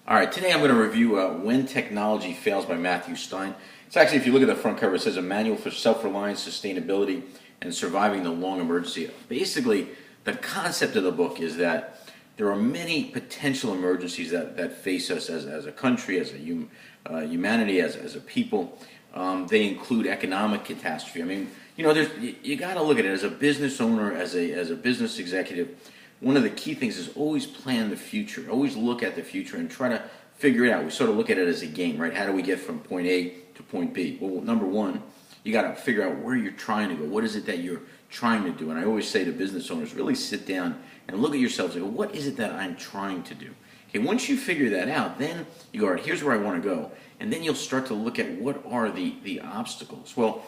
All right, today I'm going to review When Technology Fails by Matthew Stein. It's actually, if you look at the front cover, it says a manual for self-reliance, sustainability, and surviving the long emergency. Basically, the concept of the book is that there are many potential emergencies that face us as a country, as a humanity, as a people. They include economic catastrophe. I mean, you got to look at it as a business owner, as a business executive. One of the key things is always plan the future. Always look at the future and try to figure it out. We sort of look at it as a game, right? How do we get from point A to point B? Well, number one, you got to figure out where you're trying to go. What is it that you're trying to do? And I always say to business owners, really sit down and look at yourselves and go, what is it that I'm trying to do? Okay, once you figure that out, then you go, all right, here's where I want to go. And then you'll start to look at what are the obstacles. Well,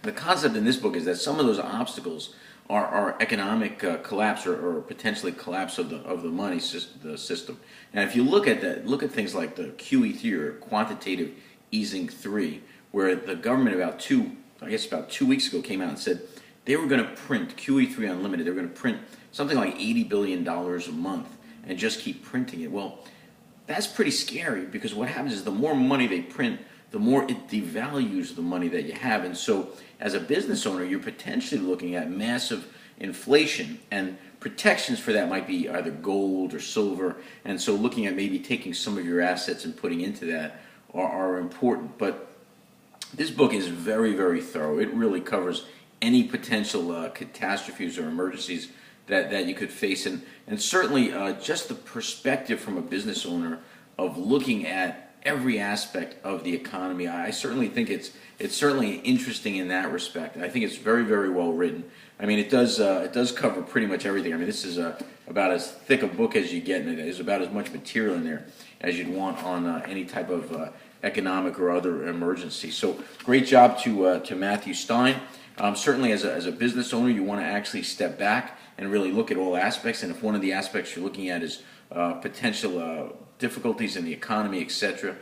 the concept in this book is that some of those obstacles are economic collapse or potentially collapse of the money the system. And if you look at that, look at things like the QE3 or quantitative easing 3, where the government about 2 weeks ago came out and said they were going to print QE3 unlimited. They were going to print something like $80 billion a month and just keep printing it. Well, that's pretty scary because what happens is the more money they print, the more it devalues the money that you have. And so as a business owner, you're potentially looking at massive inflation, and protections for that might be either gold or silver. And so looking at maybe taking some of your assets and putting into that are important. But this book is very, very thorough. It really covers any potential catastrophes or emergencies that you could face. And certainly just the perspective from a business owner of looking at every aspect of the economy. I certainly think it's certainly interesting in that respect. I think it's very, very well written. I mean, it does cover pretty much everything. I mean, this is about as thick a book as you get, and there's about as much material in there as you'd want on any type of economic or other emergency. So, great job to Matthew Stein. Certainly, as a business owner, you want to actually step back and really look at all aspects. And if one of the aspects you're looking at is potential difficulties in the economy, etc.,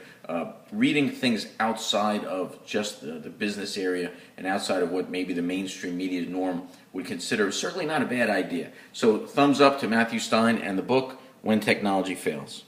reading things outside of just the business area and outside of what maybe the mainstream media norm would consider is certainly not a bad idea. So thumbs up to Matthew Stein and the book, When Technology Fails.